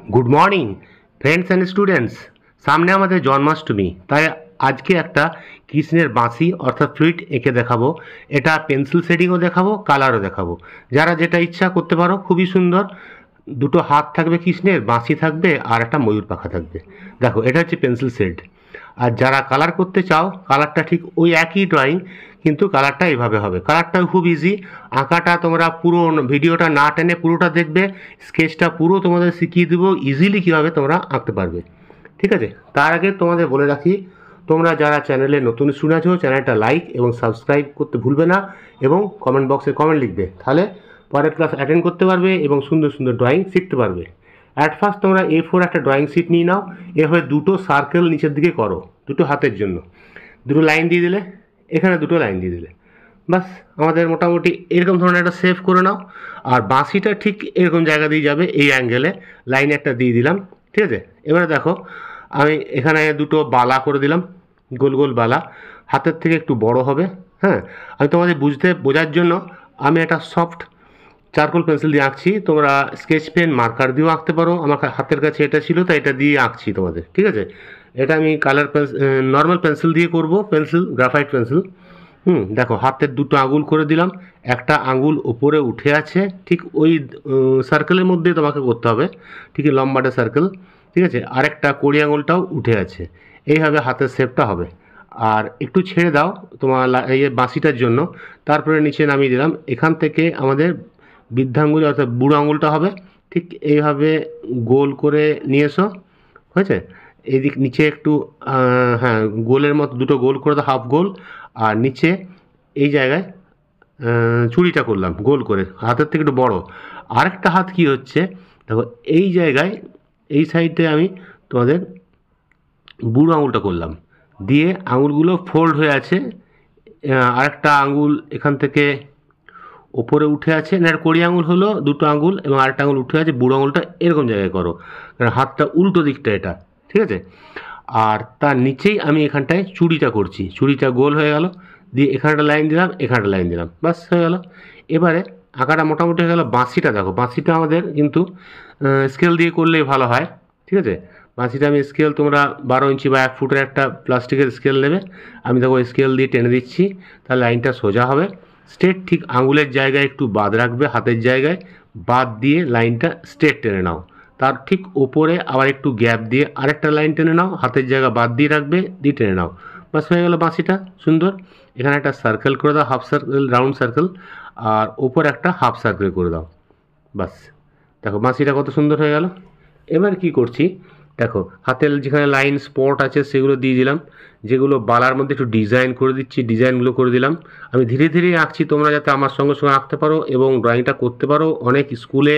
Good morning friends and students. सामने हमारे जन्माष्टमी ताई आज के एक कृष्णेर बाँशी अर्थात फ्लुइट एँके देखाबो। एटा पेंसिल शेडिंगो देखाबो, कालारो देखाबो। जारा जेटा इच्छा करते पारो। खूबই सुंदर दुटो हाथ थाकबे कृष्णेर, बाँशी थाकबे और एक मयूर पाखा थाकबे। देखो एटा हच्छे पेंसिल शेड। और जारा कालार करते चाओ कालारटा ठीक ओई एकई ड्रयिंग किन्तु कालारटा एइभाবে হবে। कालारटा खूब इजी। आँकाटा तोमरा पुरो भिडियोटा ना टेने पुरोटा देखबे, स्केचटा पुरो तोमादेर शिखिए देब इजिली किभाবে तोमरा आँकते पारबे। ठीक है। तार आगे तुम्हारे बोले रखी তোমরা যারা চ্যানেলে নতুন স্টুডেন্ট আছো চ্যানেলটা লাইক এবং সাবস্ক্রাইব করতে ভুলবে না এবং কমেন্ট বক্সে কমেন্ট লিখবে, তাহলে পরের ক্লাস অ্যাটেন্ড করতে পারবে এবং সুন্দর সুন্দর ড্রয়িং শিখতে পারবে। অ্যাট ফার্স্ট তোমরা A4 একটা ড্রয়িং শিট নিয়ে নাও, এভাবে দুটো সার্কেল নিচের দিকে করো, দুটো হাতের জন্য দুটো লাইন দিয়ে দিলে, এখানে দুটো লাইন দিয়ে দিলে, বাস আমাদের মোটামুটি এরকম ধরনের একটা সেভ করে নাও। আর বাঁশিটা ঠিক এরকম জায়গা দিয়ে যাবে, এই অ্যাঙ্গেলে লাইন একটা দিয়ে দিলাম। ঠিক আছে। এবারে দেখো আমি এখানে দুটো বালা করে দিলাম, গোল গোল বালা, হাতের থেকে একটু বড় হবে। হ্যাঁ, আমি তোমাদের বোঝার জন্য আমি একটা সফট চারকোল পেন্সিল দিয়ে আঁকছি। তোমরা স্কেচ পেন মার্কার দিয়েও আঁকতে পারো। আমার হাতের কাছে এটা ছিল তাই এটা দিয়ে আঁকছি তোমাদের। ঠিক আছে। এটা আমি কালার নর্মাল পেন্সিল দিয়ে করব, পেন্সিল গ্রাফাইট পেন্সিল। দেখো হাতের দুটো আঙুল করে দিলাম, একটা আঙুল উপরে উঠে আছে, ঠিক ওই সার্কেলের মধ্যে তোমাকে করতে হবে, ঠিক লম্বাটা সার্কেল। ঠিক আছে। আরেকটা কড়ি আঙুলটাও উঠে আছে, এইভাবে হাতের শেপটা হবে। আর একটু ছেড়ে দাও তোমার এই বাঁশিটার জন্য, তারপরে নিচে নামিয়ে দিলাম। এখান থেকে আমাদের বৃদ্ধাঙ্গুল অর্থাৎ বুড়ো আঙুলটা হবে, ঠিক এইভাবে গোল করে নিয়ে এসো। হয়েছে। এইদিক নিচে একটু হ্যাঁ গোলের মতো দুটো গোল করে দাও, হাফ গোল। আর নিচে এই জায়গায় চুড়িটা করলাম গোল করে, হাতের থেকে একটু বড়। আরেকটা হাত কি হচ্ছে দেখো, এই জায়গায় এই সাইডে আমি তোমাদের বুড়ো আঙুলটা করলাম, দিয়ে আঙুলগুলো ফোল্ড হয়ে আছে। আরেকটা আঙুল এখান থেকে ওপরে উঠে আছে, না কড়ি আঙুল হলো দুটো আঙুল এবং আরেকটা আঙুল উঠে আছে। বুড়ো আঙুলটা এরকম জায়গায় করো, কারণ হাতটা উল্টো দিকটা এটা। ঠিক আছে। আর তার নিচেই আমি এখানটায় চুড়িটা করছি, চুড়িটা গোল হয়ে গেল, দিয়ে এখানটা লাইন দিলাম, এখানটা লাইন দিলাম, বাস হয়ে গেল। এবারে আঁকাটা মোটামুটি হয়ে গেল। বাঁশিটা দেখো, বাঁশিটা আমাদের কিন্তু স্কেল দিয়ে করলেই ভালো হয়। ঠিক আছে। বাঁশিটা আমি স্কেল তোমরা 12 ইঞ্চি বা 1 ফুটের একটা প্লাস্টিকের স্কেল নেবে। আমি দেখো স্কেল দিয়ে টেনে দিচ্ছি, তাহলে লাইনটা সোজা হবে স্ট্রেট। ঠিক আঙুলের জায়গায় একটু বাদ রাখবে, হাতের জায়গায় বাদ দিয়ে লাইনটা স্ট্রেট টেনে নাও। তার ঠিক ওপরে আবার একটু গ্যাপ দিয়ে আরেকটা লাইন টেনে নাও, হাতের জায়গা বাদ দিয়ে রাখবে, দিয়ে টেনে নাও, বাস হয়ে গেল বাঁশিটা সুন্দর। এখানে একটা সার্কেল করে দাও, হাফ সার্কেল, রাউন্ড সার্কেল, আর ওপর একটা হাফ সার্কেল করে দাও, বাস। দেখো বাঁশিটা কত সুন্দর হয়ে গেল। এবার কি করছি দেখো, হাতের যেখানে লাইন স্পট আছে সেগুলো দিয়ে দিলাম, যেগুলো বালার মধ্যে একটু ডিজাইন করে দিচ্ছি, ডিজাইনগুলো করে দিলাম। আমি ধীরে ধীরে আঁকছি, তোমরা যাতে আমার সঙ্গে সঙ্গে আঁকতে পারো এবং ড্রয়িংটা করতে পারো। অনেক স্কুলে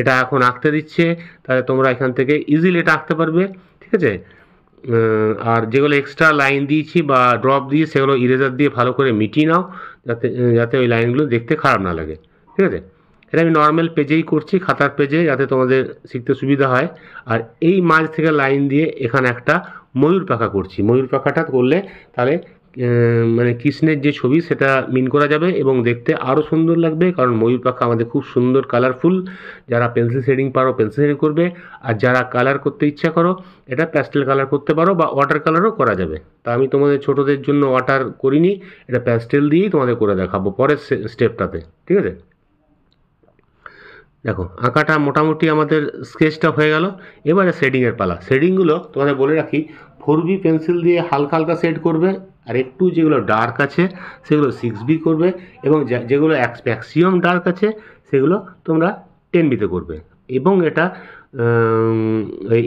এটা এখন আঁকতে দিচ্ছে, তাহলে তোমরা এখান থেকে ইজিলি এটা আঁকতে পারবে। ঠিক আছে। আর যেগুলো এক্সট্রা লাইন দিয়েছি বা ড্রপ দিয়ে সেগুলো ইরেজার দিয়ে ভালো করে মিটিয়ে নাও, যাতে যাতে ওই লাইনগুলো দেখতে খারাপ না লাগে। ঠিক আছে। এটা আমি নর্মাল পেজেই করছি, খাতার পেজে, যাতে তোমাদের শিখতে সুবিধা হয়। আর এই মাঝ থেকে লাইন দিয়ে এখানে একটা ময়ূর পাখা করছি। ময়ূর পাখাটা করলে তাহলে মানে কৃষ্ণের যে ছবি সেটা মিন করা যাবে এবং দেখতে আরও সুন্দর লাগবে, কারণ ময়ূর পাখা আমাদের খুব সুন্দর কালারফুল। যারা পেন্সিল শেডিং পারো পেন্সিল শেডিং করবে, আর যারা কালার করতে ইচ্ছা করো এটা প্যাস্টেল কালার করতে পারো বা ওয়াটার কালারও করা যাবে। তা আমি তোমাদের ছোটোদের জন্য ওয়াটার করিনি, এটা প্যাস্টেল দিয়েই তোমাদের করে দেখাবো পরের স্টেপটাতে। ঠিক আছে। দেখো আঁকাটা মোটামুটি আমাদের স্কেচটা হয়ে গেল। এবারে শেডিংয়ের পালা। শেডিংগুলো তোমাদের বলে রাখি 4B পেন্সিল দিয়ে হালকা হালকা শেড করবে, আর একটু যেগুলো ডার্ক আছে সেগুলো 6B করবে, এবং যেগুলো ম্যাক্সিমাম ডার্ক আছে সেগুলো তোমরা 10Bতে করবে। এবং এটা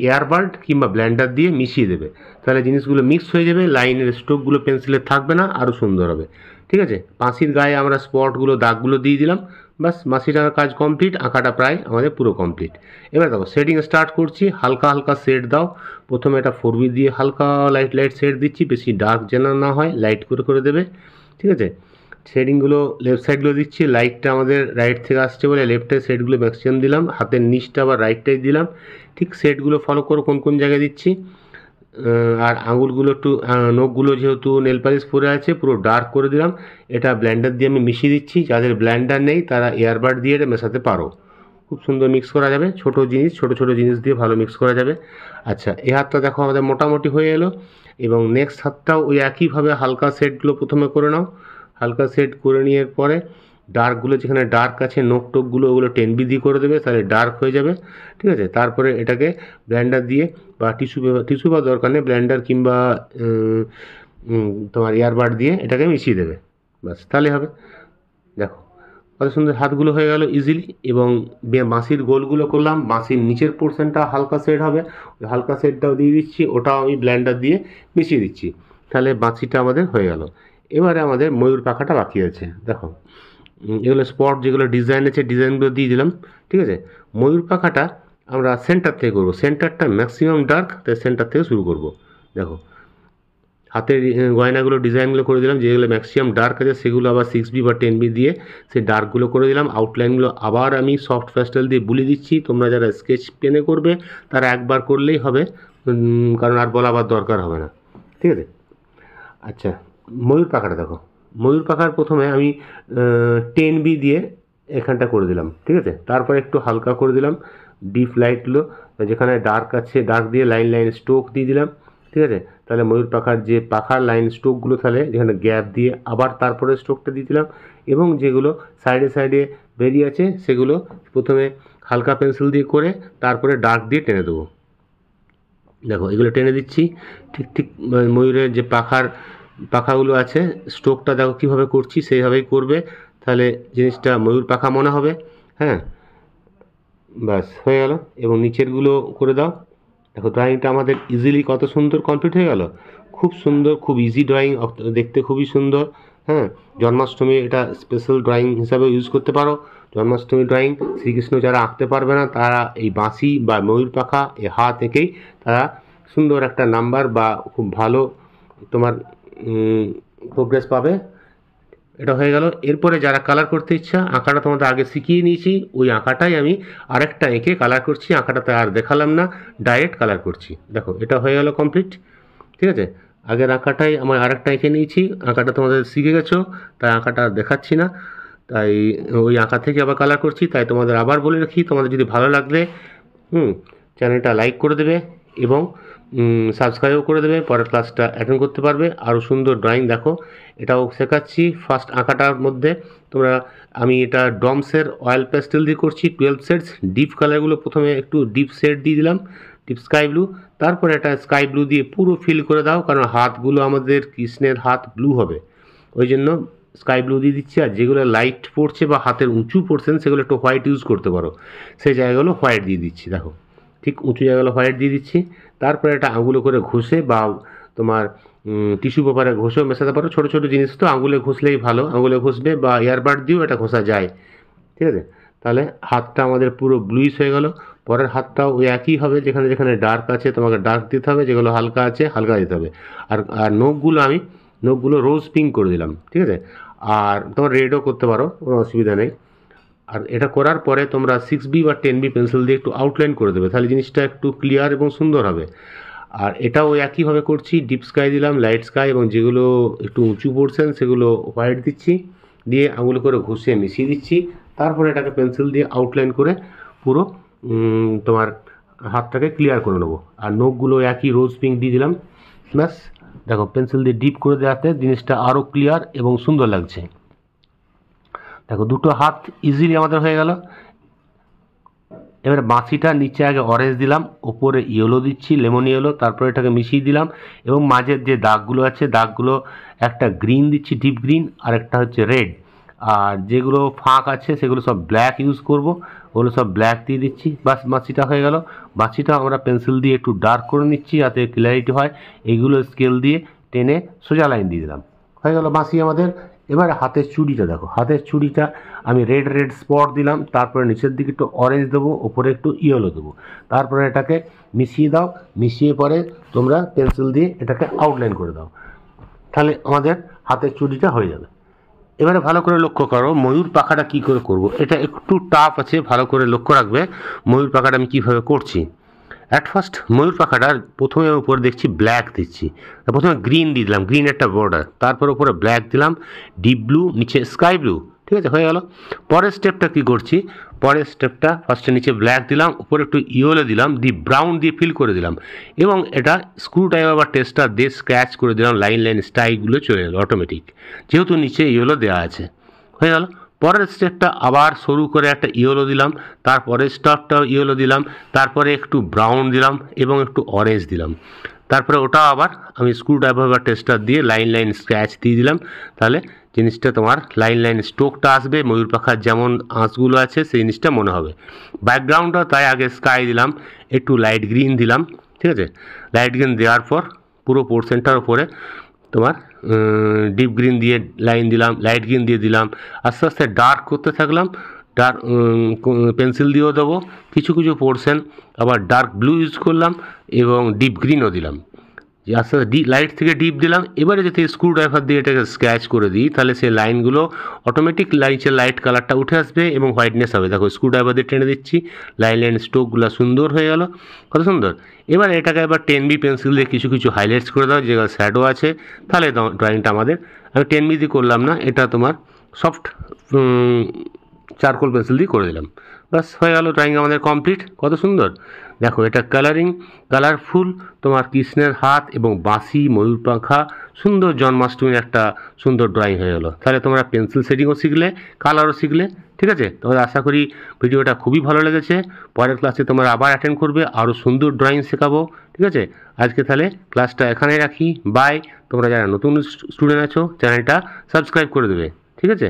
এয়ারবার্ড কিংবা ব্লেন্ডার দিয়ে মিশিয়ে দেবে, তাহলে জিনিসগুলো মিক্স হয়ে যাবে, লাইনের স্ট্রোকগুলো পেন্সিলের থাকবে না, আরও সুন্দর হবে। ঠিক আছে। বাঁশির গায়ে আমরা স্পটগুলো দাগগুলো দিয়ে দিলাম, বাস বাঁশিটার কাজ কমপ্লিট, আঁকাটা প্রায় আমাদের পুরো কমপ্লিট। এবার দেখো শেডিং স্টার্ট করছি। হালকা হালকা শেড দাও। প্রথমে এটা 4B দিয়ে হালকা লাইট লাইট শেড দিচ্ছি, বেশি ডার্ক যেন না হয়, লাইট করে করে দেবে। ঠিক আছে। শেডিংগুলো লেফট সাইডগুলো দিচ্ছি, লাইটটা আমাদের রাইট থেকে আসছে বলে লেফটের শেডগুলো ম্যাক্সিমাম দিলাম, হাতের নিচটা আবার রাইটটাই দিলাম। ঠিক শেডগুলো ফলো করো কোন কোন জায়গায় দিচ্ছি। আর আঙুলগুলো একটু নখগুলো যেহেতু নেল পালিশ পরে আছে পুরো ডার্ক করে দিলাম। এটা ব্লেন্ডার দিয়ে আমি মিশিয়ে দিচ্ছি, যাদের ব্লেন্ডার নেই তারা এয়ারবাড দিয়ে এটা মেশাতে পারো, খুব সুন্দর মিক্স করা যাবে, ছোট ছোট জিনিস দিয়ে ভালো মিক্স করা যাবে। আচ্ছা, এই হাতটা দেখো আমাদের মোটামুটি হয়ে এলো, এবং নেক্সট হাতটাও ওই একইভাবে হালকা শেডগুলো প্রথমে করে নাও। হালকা শেড করে নেওয়ার পরে ডার্কগুলো যেখানে ডার্ক আছে নোক টোকগুলো ওগুলো 10B দিয়ে করে দেবে, তাহলে ডার্ক হয়ে যাবে, ঠিক আছে। তারপরে এটাকে ব্লেন্ডার দিয়ে বা টিস্যু বা দরকার নেই, ব্লেন্ডার কিংবা তোমার ইয়ারবাড দিয়ে এটাকে মিশিয়ে দেবে, ব্যাস তাহলে হবে। দেখো কত সুন্দর হাতগুলো হয়ে গেল ইজিলি। এবং বাঁশির গোলগুলো করলাম, বাঁশির নিচের পোর্শনটা হালকা শেড হবে, ওই হালকা শেডটাও দিয়ে দিচ্ছি, ওটাও আমি ব্লেন্ডার দিয়ে মিশিয়ে দিচ্ছি, তাহলে বাঁশিটা আমাদের হয়ে গেল। এবারে আমাদের ময়ূর পাখাটা বাকি আছে। দেখো এগুলো স্পট যেগুলো ডিজাইন আছে ডিজাইনগুলো দিয়ে দিলাম, ঠিক আছে। ময়ূর পাখাটা আমরা সেন্টার থেকে করবো, সেন্টারটা ম্যাক্সিমাম ডার্ক, তাই সেন্টার থেকে শুরু করব। দেখো হাতের গয়নাগুলো ডিজাইনগুলো করে দিলাম, যেগুলো ম্যাক্সিমাম ডার্ক আছে সেগুলো আবার 6B বা 10B দিয়ে সেই ডার্কগুলো করে দিলাম। আউটলাইনগুলো আবার আমি সফট প্যাস্টেল দিয়ে বুলিয়ে দিচ্ছি, তোমরা যারা স্কেচ পেনে করবে তারা একবার করলেই হবে, কারণ আর বলাবার দরকার হবে না, ঠিক আছে। আচ্ছা, ময়ূর পাখাটা দেখো, ময়ূর পাখার প্রথমে আমি 10B দিয়ে এখানটা করে দিলাম, ঠিক আছে। তারপরে একটু হালকা করে দিলাম ডিপ লাইটগুলো, যেখানে ডার্ক আছে ডার্ক দিয়ে লাইন স্ট্রোক দিয়ে দিলাম, ঠিক আছে। তাহলে ময়ূর পাখার যে পাখার লাইন স্ট্রোকগুলো তাহলে যেখানে গ্যাপ দিয়ে আবার তারপরে স্ট্রোকটা দিয়ে দিলাম, এবং যেগুলো সাইডে বেরিয়ে আছে সেগুলো প্রথমে হালকা পেন্সিল দিয়ে করে তারপরে ডার্ক দিয়ে টেনে দেবো। দেখো এগুলো টেনে দিচ্ছি, ঠিক ময়ূরের যে পাখাগুলো আছে স্ট্রোকটা দেখো কীভাবে করছি সেইভাবেই করবে, তাহলে জিনিসটা ময়ূর পাখা মনে হবে। হ্যাঁ, ব্যাস হয়ে গেল। এবং নিচেরগুলো করে দাও। দেখো ড্রয়িংটা আমাদের ইজিলি কত সুন্দর কমপ্লিট হয়ে গেল, খুব সুন্দর, খুব ইজি ড্রয়িং, দেখতে খুবই সুন্দর। হ্যাঁ, জন্মাষ্টমী এটা স্পেশাল ড্রয়িং হিসাবে ইউজ করতে পারো। জন্মাষ্টমী ড্রয়িং শ্রীকৃষ্ণ যারা আঁকতে পারবে না তারা এই বাঁশি বা ময়ূর পাখা এই হাত এঁকেই তারা সুন্দর একটা নাম্বার বা খুব ভালো তোমার প্রোগ্রেস পাবে। এটা হয়ে গেল। এরপরে যারা কালার করতে ইচ্ছা, আঁকাটা তোমাদের আগে শিখিয়ে নিয়েছি, ওই আঁকাটাই আমি আরেকটা এঁকে কালার করছি, আঁকাটাতে আর দেখালাম না, ডাইরেক্ট কালার করছি। দেখো এটা হয়ে গেল কমপ্লিট, ঠিক আছে। আগের আঁকাটাই আমার আরেকটা এঁকে নিয়েছি, আঁকাটা তোমাদের শিখে গেছো তাই আঁকাটা দেখাচ্ছি না, তাই ওই আঁকা থেকে আবার কালার করছি। তাই তোমাদের আবার বলে রাখি, তোমাদের যদি ভালো লাগলে চ্যানেলটা লাইক করে দেবে এবং সাবস্ক্রাইবও করে দেবে, পরের ক্লাসটা অ্যাটেন্ড করতে পারবে। আরও সুন্দর ড্রয়িং দেখো এটাও শেখাচ্ছি। ফার্স্ট আঁকাটার মধ্যে আমি এটা ডমসের অয়েল প্যাস্টেল দিয়ে করছি 12 শেডস। ডিপ কালারগুলো প্রথমে একটু ডিপ শেড দিয়ে দিলাম, ডিপ স্কাই ব্লু, তারপরে এটা স্কাই ব্লু দিয়ে পুরো ফিল করে দাও, কারণ হাতগুলো আমাদের কৃষ্ণের হাত ব্লু হবে, ওই জন্য স্কাই ব্লু দিয়ে দিচ্ছি। আর যেগুলো লাইট পড়ছে বা হাতের উঁচু পড়ছেন সেগুলো একটু হোয়াইট ইউজ করতে পারো, সেই জায়গাগুলো হোয়াইট দিয়ে দিচ্ছি। দেখো ঠিক উঁচু জায়গাগুলো হোয়াইট দিয়ে দিচ্ছি। তারপরে এটা আঙুলে করে ঘষে বা তোমার টিস্যু পেপারে ঘষেও মেশাতে পারো, ছোটো জিনিস তো আঙুলে ঘষলেই ভালো, আঙুলে ঘষবে বা এয়ারবাড দিয়েও এটা ঘষা যায়, ঠিক আছে। তাহলে হাতটা আমাদের পুরো ব্লুইশ হয়ে গেল। পরের হাতটাও ওই একই হবে, যেখানে যেখানে ডার্ক আছে তোমাকে ডার্ক দিতে হবে, যেগুলো হালকা আছে হালকা দিতে হবে। আর নখগুলো রোজ পিঙ্ক করে দিলাম, ঠিক আছে। আর তোমরা রেডও করতে পারো, কোনো অসুবিধা নেই। আর এটা করার পরে তোমরা 6B বা 10B পেন্সিল দিয়ে একটু আউটলাইন করে দেবে, তাহলে জিনিসটা একটু ক্লিয়ার এবং সুন্দর হবে। আর এটাও একইভাবে করছি, ডিপ স্কাই দিলাম, লাইট স্কাই, এবং যেগুলো একটু উঁচু পড়ছেন সেগুলো হোয়াইট দিচ্ছি, দিয়ে আঙুল করে ঘষে মিশিয়ে দিচ্ছি। তারপরে এটাকে পেন্সিল দিয়ে আউটলাইন করে পুরো তোমার হাতটাকে ক্লিয়ার করে নেবো। আর নখগুলো একই রোজ পিঙ্ক দিয়ে দিলাম, ব্যাস। দেখো পেন্সিল দিয়ে ডিপ করে দেওয়াতে জিনিসটা আরও ক্লিয়ার এবং সুন্দর লাগছে। দেখো দুটো হাত ইজিলি আমাদের হয়ে গেল। এবারে বাঁশিটা নিচে আগে অরেঞ্জ দিলাম, ওপরে ইয়েলো দিচ্ছি, লেমন ইয়েলো, তারপরে এটাকে মিশিয়ে দিলাম। এবং মাঝের যে দাগগুলো আছে দাগগুলো একটা গ্রিন দিচ্ছি, ডিপ গ্রিন, আর একটা হচ্ছে রেড। আর যেগুলো ফাঁক আছে সেগুলো সব ব্ল্যাক ইউজ করব, ওগুলো সব ব্ল্যাক দিয়ে দিচ্ছি। বাস বাঁশিটা হয়ে গেল। বাঁশিটা আমরা পেন্সিল দিয়ে একটু ডার্ক করে নিচ্ছি যাতে ক্লিয়ারিটি হয়, এইগুলো স্কেল দিয়ে টেনে সোজা লাইন দিয়ে দিলাম, হয়ে গেল বাঁশি আমাদের। এবার হাতের চুড়িটা দেখো, হাতের চুড়িটা আমি রেড স্পট দিলাম, তারপরে নিচের দিকে একটু অরেঞ্জ দেবো, ওপরে একটু ইয়েলো দেবো, তারপরে এটাকে মিশিয়ে দাও। মিশিয়ে পরে তোমরা পেন্সিল দিয়ে এটাকে আউটলাইন করে দাও, তাহলে আমাদের হাতের চুড়িটা হয়ে যাবে। এবারে ভালো করে লক্ষ্য করো ময়ূর পাখাটা কী করে করব, এটা একটু টাফ আছে, ভালো করে লক্ষ্য রাখবে ময়ূর পাখাটা আমি কীভাবে করছি। অ্যাট ফার্স্ট ময়ূর পাখাটার প্রথমে উপরে দেখছি ব্ল্যাক দিচ্ছি, প্রথমে গ্রিন দিয়ে দিলাম, গ্রিন একটা বর্ডার, তারপর উপরে ব্ল্যাক দিলাম, ডিপ ব্লু, নিচে স্কাই ব্লু, ঠিক আছে, হয়ে গেল। পরের স্টেপটা কী করছি, পরের স্টেপটা ফার্স্টে নিচে ব্ল্যাক দিলাম, উপরে একটু ইয়েলো দিলাম, দিয়ে ব্রাউন দিয়ে ফিল করে দিলাম, এবং এটা স্ক্রু ড্রাইভার বা টেস্টার দিয়ে স্ক্র্যাচ করে দিলাম, লাইন লাইন স্ট্রাইকগুলো চলে এলো অটোমেটিক, যেহেতু নিচে ইয়েলো দেওয়া আছে। হয়ে গেল। পরের স্টেপটা আবার সরু করে একটা ইয়েলো দিলাম, তারপরের স্টপটাও ইয়েলো দিলাম, তারপরে একটু ব্রাউন দিলাম এবং একটু অরেঞ্জ দিলাম, তারপরে ওটা আবার আমি স্ক্রু ড্রাইভার বা টেস্টার দিয়ে লাইন লাইন স্ক্র্যাচ দিয়ে দিলাম। তাহলে জিনিসটা তোমার লাইন লাইন স্ট্রোকটা আসবে, ময়ূর পাখার যেমন আঁচগুলো আছে সেই জিনিসটা মনে হবে। ব্যাকগ্রাউন্ডটা তাই আগে স্কাই দিলাম, একটু লাইট গ্রিন দিলাম, ঠিক আছে। লাইট গ্রিন দেওয়ার পর পুরো পোর্শনটার উপরে তোমার ডিপ গ্রিন দিয়ে লাইন দিলাম, লাইট গ্রিন দিয়ে দিলাম, আস্তে আস্তে ডার্ক করতে থাকলাম। ডার্ক পেন্সিল দিয়েও দেবো, কিছু কিছু পোর্শন আবার ডার্ক ব্লু ইউজ করলাম এবং ডিপ গ্রিনও দিলাম, যে আস্তে আস্তে লাইট থেকে ডিপ দিলাম। এবারে যদি স্ক্রু ড্রাইভার দিয়ে এটাকে স্ক্র্যাচ করে দিই, তাহলে সেই লাইনগুলো অটোমেটিক লাইটের লাইট কালারটা উঠে আসবে এবং হোয়াইটনেস হবে। দেখো স্ক্রু ড্রাইভার দিয়ে টেনে দিচ্ছি, লাইন লাইন স্ট্রোকগুলো সুন্দর হয়ে গেল, কত সুন্দর। এবার এটাকে এবার 10B পেন্সিল দিয়ে কিছু কিছু হাইলাইটস করে দাও, যেগুলো শ্যাডো আছে, তাহলে ড্রয়িংটা আমাদের, আমি 10B দিয়ে করলাম না, এটা তোমার সফট চারকোল পেন্সিল দিয়ে করে দিলাম, বাস হয়ে গেল, ড্রয়িং আমাদের কমপ্লিট। কত সুন্দর দেখো, এটা কালারফুল তোমার কৃষ্ণের হাত এবং বাঁশি, ময়ূর পাখা, সুন্দর জন্মাষ্টমীর একটা সুন্দর ড্রয়িং হয়ে গেলো। তাহলে তোমরা পেন্সিল শেডিংও শিখলে, কালারও শিখলে, ঠিক আছে। তোমাদের আশা করি ভিডিওটা খুবই ভালো লেগেছে। পরের ক্লাসে তোমরা আবার অ্যাটেন্ড করবে, আরও সুন্দর ড্রয়িং শেখাবো, ঠিক আছে। আজকে তাহলে ক্লাসটা এখানেই রাখি, বাই। তোমরা যারা নতুন স্টুডেন্ট আছো চ্যানেলটা সাবস্ক্রাইব করে দেবে, ঠিক আছে।